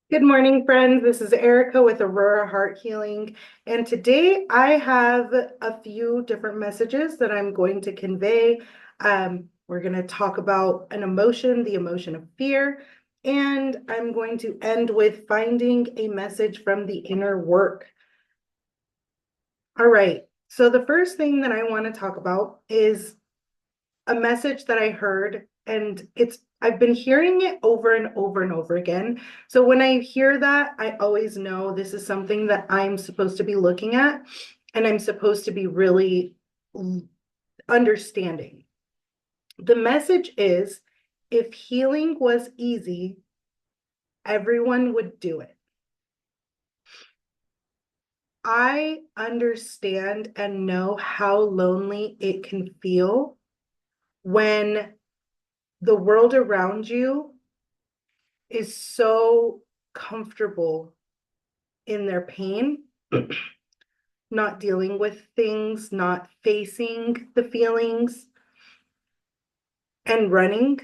Good morning, friends. This is Erica with Aurora Heart Healing. And today I have a few different messages that I'm going to convey. We're going to talk about an emotion, the emotion of fear, and I'm going to end with finding a message from the inner work. All right. So the first thing that I want to talk about is a message that I heard, and I've been hearing it over and over and over again. So when I hear that, I always know this is something that I'm supposed to be looking at, and I'm supposed to be really understanding. The message is, if healing was easy, everyone would do it. I understand and know how lonely it can feel when the world around you is so comfortable in their pain, not dealing with things, not facing the feelings, and running.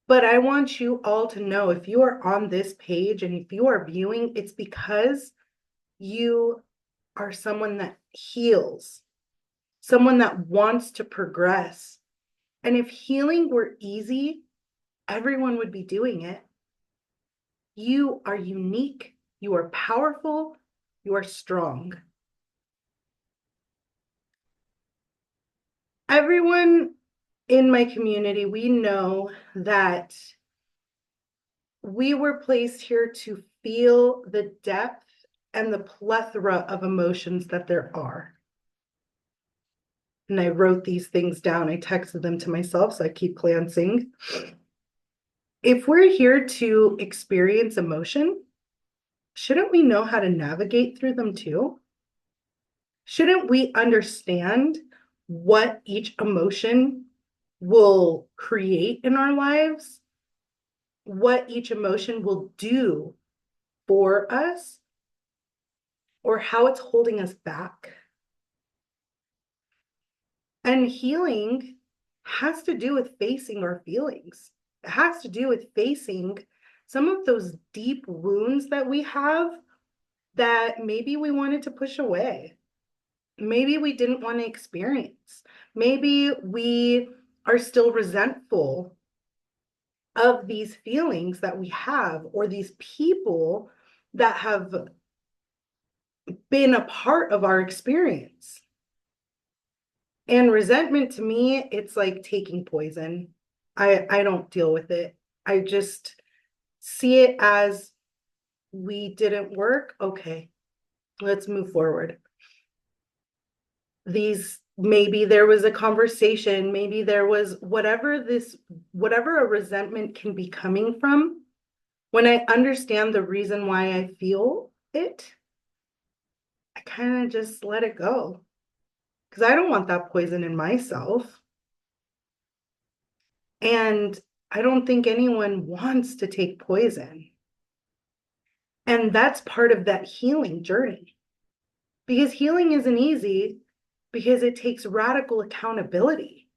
But I want you all to know, if you are on this page and if you are viewing, it's because you are someone that heals, someone that wants to progress. And if healing were easy, everyone would be doing it. You are unique, you are powerful, you are strong. Everyone in my community, we know that we were placed here to feel the depth and the plethora of emotions that there are. And I wrote these things down. I texted them to myself, so I keep glancing. If we're here to experience emotion, shouldn't we know how to navigate through them too? Shouldn't we understand what each emotion will create in our lives? What each emotion will do for us, or how it's holding us back. And healing has to do with facing our feelings. It has to do with facing some of those deep wounds that we have that maybe we wanted to push away. Maybe we didn't want to experience. Maybe we are still resentful of these feelings that we have, or these people that have been a part of our experience. And resentment, to me, it's like taking poison. I don't deal with it. I just see it as, we didn't work. Okay, let's move forward. Maybe there was a conversation, maybe there was whatever a resentment can be coming from. When I understand the reason why I feel it, I kind of just let it go, because I don't want that poison in myself. And I don't think anyone wants to take poison. And that's part of that healing journey. Because healing isn't easy, because it takes radical accountability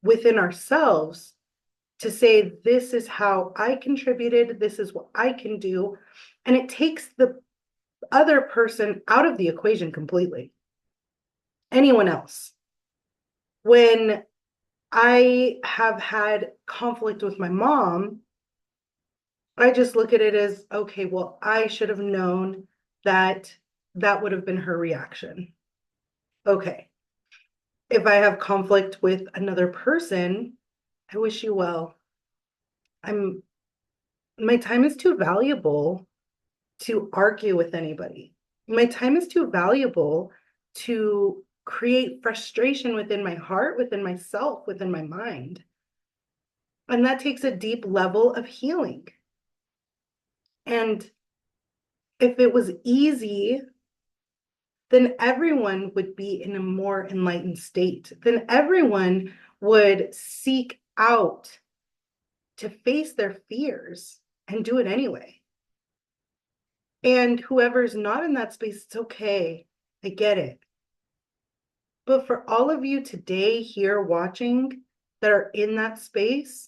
within ourselves to say, this is how I contributed, this is what I can do. And it takes the other person out of the equation completely. Anyone else. When I have had conflict with my mom, I just look at it as, okay, well, I should have known that that would have been her reaction. Okay. If I have conflict with another person, I wish you well. I'm My time is too valuable to argue with anybody. My time is too valuable to create frustration within my heart, within myself, within my mind. And that takes a deep level of healing. And if it was easy, then everyone would be in a more enlightened state. Then everyone would seek out to face their fears and do it anyway. And whoever's not in that space, it's okay. I get it. But for all of you today here watching that are in that space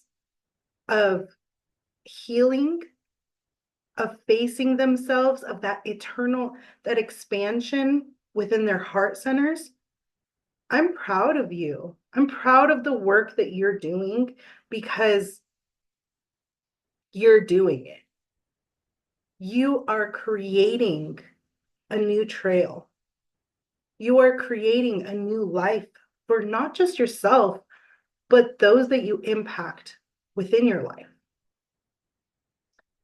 of healing, of facing themselves, of that eternal, that expansion within their heart centers, I'm proud of you. I'm proud of the work that you're doing because you're doing it. You are creating a new trail. You are creating a new life for not just yourself, but those that you impact within your life.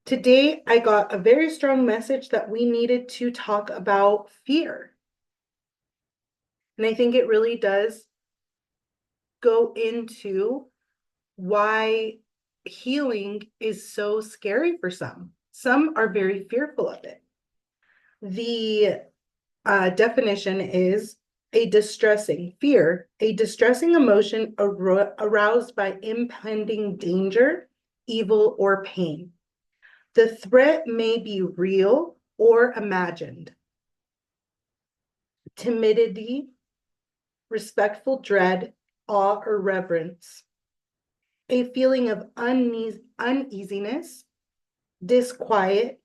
Today, I got a very strong message that we needed to talk about fear. And I think it really does go into why healing is so scary for some. Some are very fearful of it. The definition is a distressing fear, a distressing emotion aroused by impending danger, evil, or pain. The threat may be real or imagined. Timidity, respectful dread, awe, or reverence. A feeling of uneasiness, disquiet,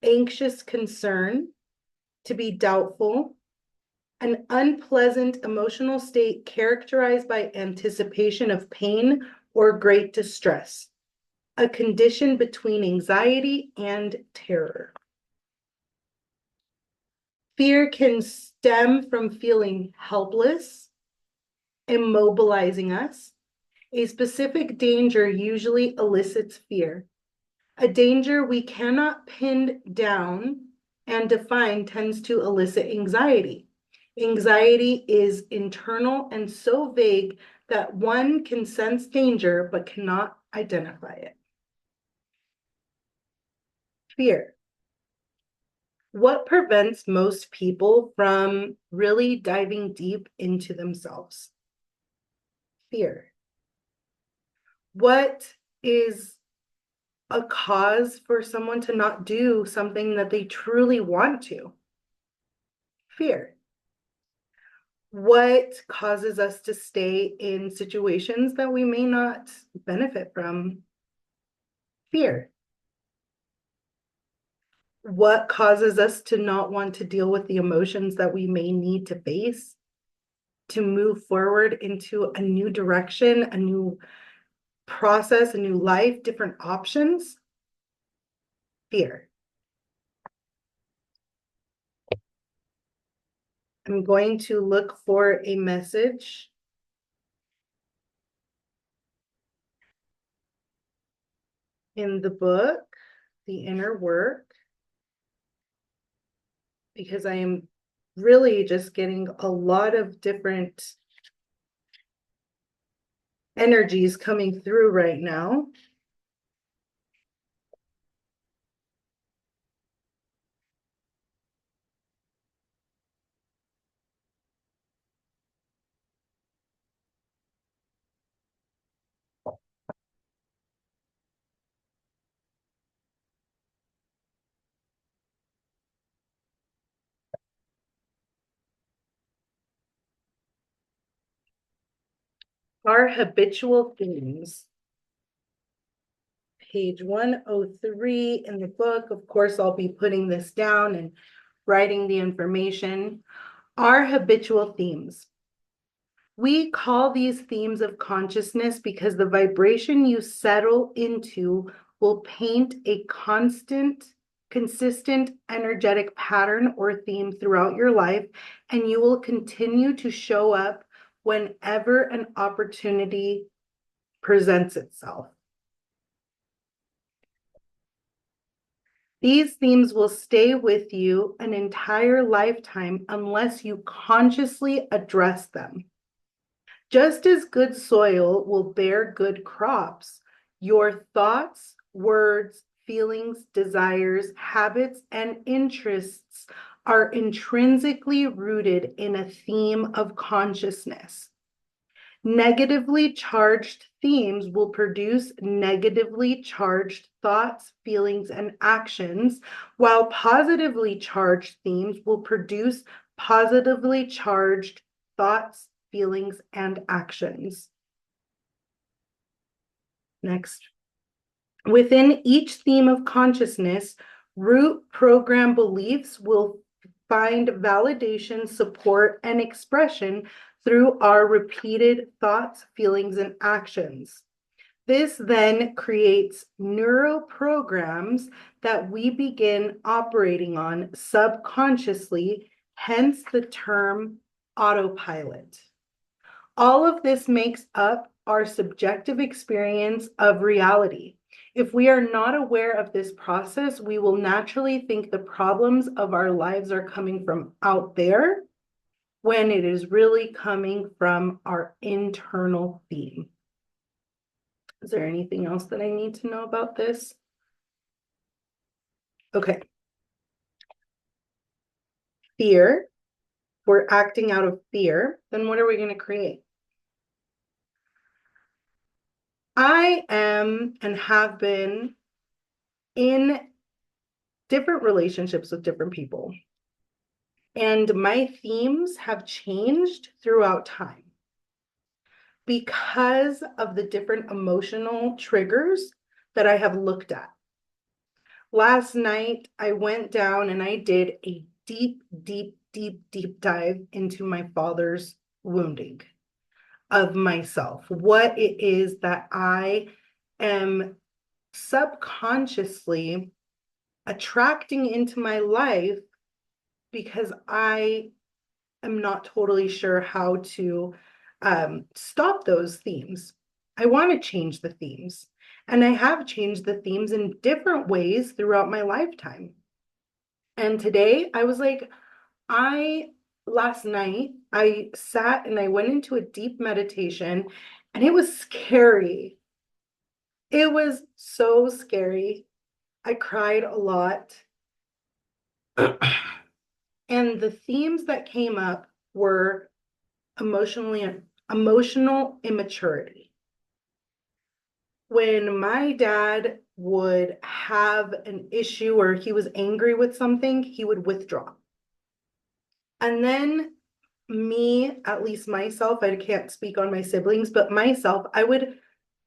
anxious concern, to be doubtful, an unpleasant emotional state characterized by anticipation of pain or great distress, a condition between anxiety and terror. Fear can stem from feeling helpless, immobilizing us. A specific danger usually elicits fear. A danger we cannot pin down and define tends to elicit anxiety. Anxiety is internal and so vague that one can sense danger but cannot identify it. Fear. What prevents most people from really diving deep into themselves? Fear. What is a cause for someone to not do something that they truly want to? Fear. What causes us to stay in situations that we may not benefit from? Fear. What causes us to not want to deal with the emotions that we may need to face to move forward into a new direction, a new process, a new life, different options? Fear. I'm going to look for a message in the book, The Inner Work, because I am really just getting a lot of different energies coming through right now. Our habitual themes. Page 103 in the book. Of course, I'll be putting this down and writing the information. Our habitual themes. We call these themes of consciousness because the vibration you settle into will paint a consistent, energetic pattern or theme throughout your life, and you will continue to show up whenever an opportunity presents itself. These themes will stay with you an entire lifetime unless you consciously address them. Just as good soil will bear good crops, your thoughts, words, feelings, desires, habits, and interests are intrinsically rooted in a theme of consciousness. Negatively charged themes will produce negatively charged thoughts, feelings, and actions, while positively charged themes will produce positively charged thoughts, feelings, and actions. Next Within each theme of consciousness, root program beliefs will find validation, support, and expression through our repeated thoughts, feelings, and actions. This then creates neural programs that we begin operating on subconsciously, hence the term autopilot. All of this makes up our subjective experience of reality. If we are not aware of this process, we will naturally think the problems of our lives are coming from out there when it is really coming from our internal theme. Is there anything else that I need to know about this? Okay. Fear. We're acting out of fear. Then what are we going to create? I am and have been in different relationships with different people. And my themes have changed throughout time because of the different emotional triggers that I have looked at. Last night, I went down and I did a deep dive into my father's wounding of myself, what it is that I am subconsciously attracting into my life because I am not totally sure how to stop those themes. I want to change the themes, and I have changed the themes in different ways throughout my lifetime. And today I was like, last night I sat and I went into a deep meditation, and it was scary. It was so scary. I cried a lot. And the themes that came up were emotional immaturity. When my dad would have an issue or he was angry with something, he would withdraw. And then me, at least myself, I can't speak on my siblings, but myself, I would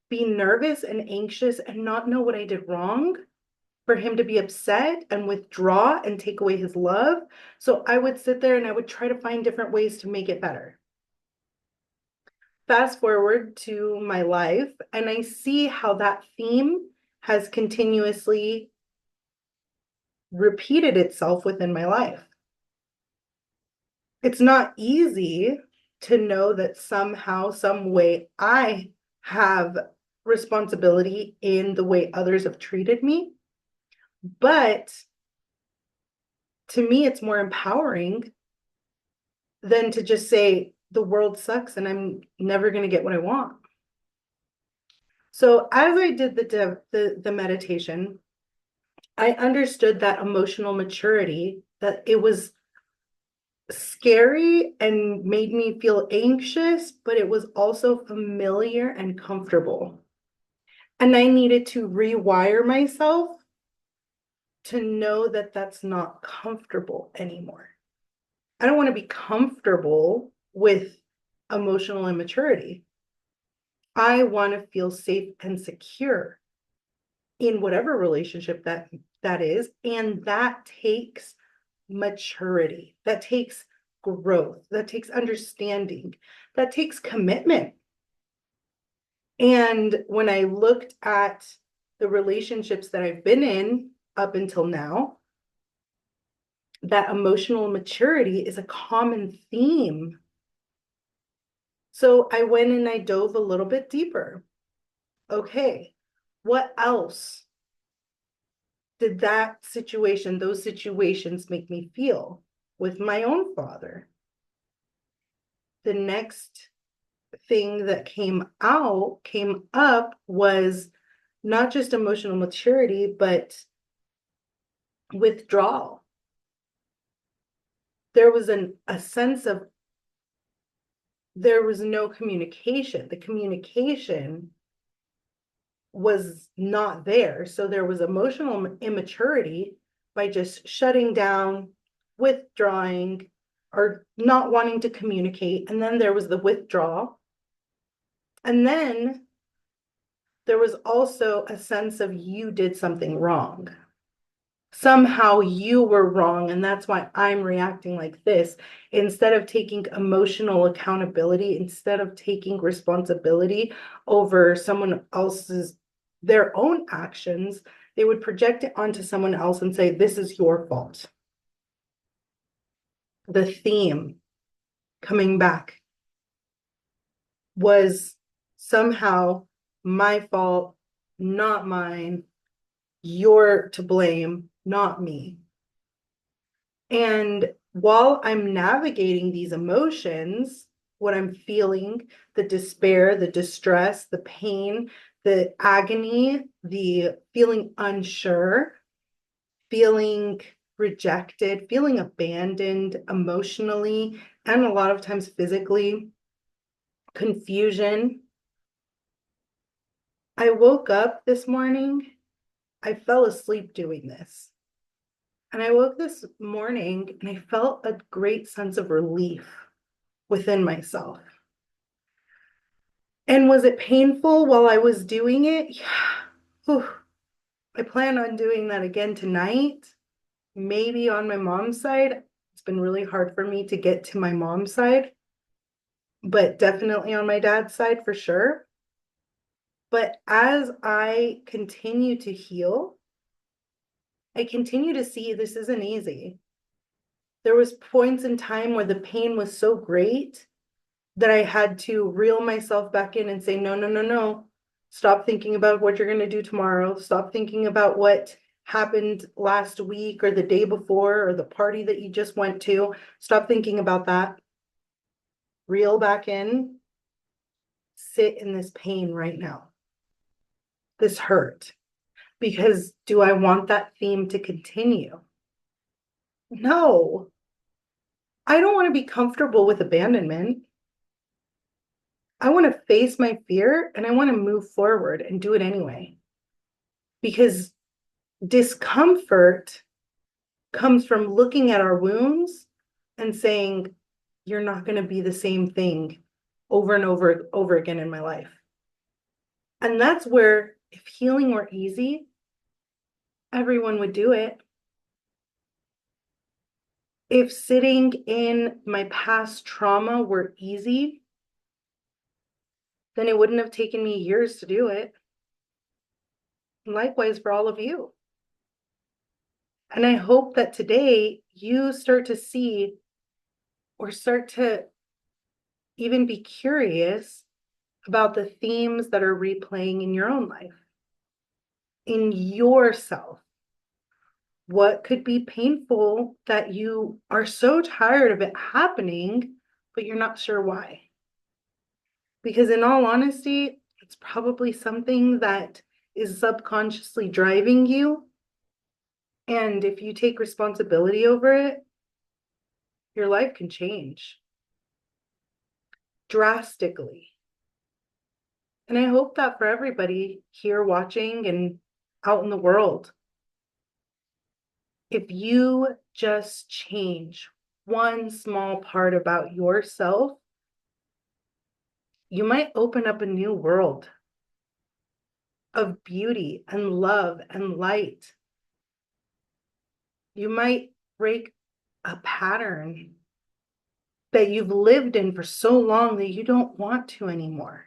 be nervous and anxious and not know what I did wrong for him to be upset and withdraw and take away his love. So I would sit there and I would try to find different ways to make it better. Fast forward to my life, and I see how that theme has continuously repeated itself within my life. It's not easy to know that somehow, some way, I have responsibility in the way others have treated me. But to me, it's more empowering than to just say, the world sucks and I'm never going to get what I want. So as I did the meditation, I understood that emotional maturity, that it was scary and made me feel anxious, but it was also familiar and comfortable. And I needed to rewire myself to know that that's not comfortable anymore. I don't want to be comfortable with emotional immaturity. I want to feel safe and secure in whatever relationship that is. And that takes maturity, that takes growth, that takes understanding, that takes commitment. And when I looked at the relationships that I've been in up until now, that emotional maturity is a common theme. So I went and I dove a little bit deeper. Okay, what else did those situations make me feel with my own father? The next thing that came up was not just emotional maturity, but withdrawal. There was a sense of there was no communication. The communication was not there. So there was emotional immaturity by just shutting down, withdrawing, or not wanting to communicate. And then there was the withdrawal. And then there was also a sense of you did something wrong. Somehow you were wrong, and that's why I'm reacting like this. Instead of taking emotional accountability, instead of taking responsibility over someone else's, their own actions, they would project it onto someone else and say, this is your fault. The theme coming back was somehow my fault, not mine. You're to blame, not me. And while I'm navigating these emotions, what I'm feeling, the despair, the distress, the pain, the agony, the feeling unsure, feeling rejected, feeling abandoned emotionally, and a lot of times physically, confusion. I woke up this morning, I fell asleep doing this. And I woke this morning and I felt a great sense of relief within myself. And was it painful while I was doing it? Yeah. Whew. I plan on doing that again tonight. Maybe on my mom's side. It's been really hard for me to get to my mom's side, but definitely on my dad's side for sure. But as I continue to heal, I continue to see this isn't easy. There was points in time where the pain was so great that I had to reel myself back in and say, no, no, no, no. Stop thinking about what you're going to do tomorrow. Stop thinking about what happened last week or the day before or the party that you just went to. Stop thinking about that. Reel back in. Sit in this pain right now. This hurt. Because do I want that theme to continue? No. I don't want to be comfortable with abandonment. I want to face my fear and I want to move forward and do it anyway. Because discomfort comes from looking at our wounds and saying, you're not going to be the same thing over and over again in my life. And that's where, if healing were easy, everyone would do it. If sitting in my past trauma were easy, then it wouldn't have taken me years to do it. And likewise for all of you. And I hope that today you start to see or start to even be curious about the themes that are replaying in your own life, in yourself. What could be painful that you are so tired of it happening, but you're not sure why? Because in all honesty, it's probably something that is subconsciously driving you. And if you take responsibility over it, your life can change drastically. And I hope that for everybody here watching and out in the world, if you just change one small part about yourself, you might open up a new world of beauty and love and light. You might break a pattern that you've lived in for so long that you don't want to anymore.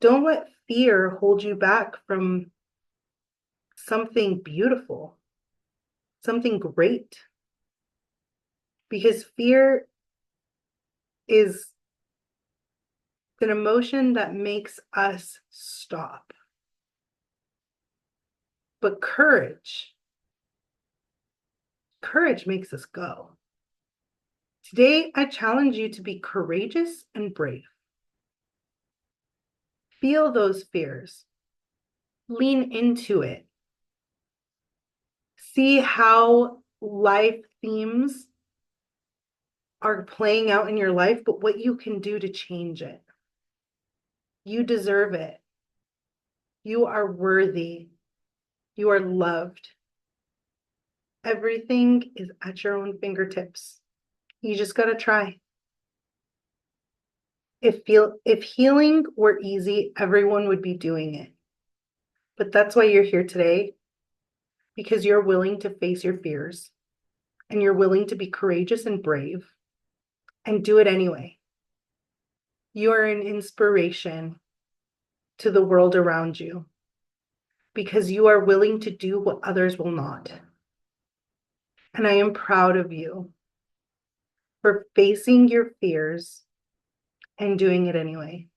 Don't let fear hold you back from something beautiful, something great. Because fear is an emotion that makes us stop. But courage makes us go. Today, I challenge you to be courageous and brave. Feel those fears. Lean into it. See how life themes are playing out in your life, but what you can do to change it. You deserve it. You are worthy. You are loved. Everything is at your own fingertips. You just got to try. If healing were easy, everyone would be doing it. But that's why you're here today, because you're willing to face your fears and you're willing to be courageous and brave and do it anyway. You are an inspiration to the world around you because you are willing to do what others will not. And I am proud of you for facing your fears and doing it anyway.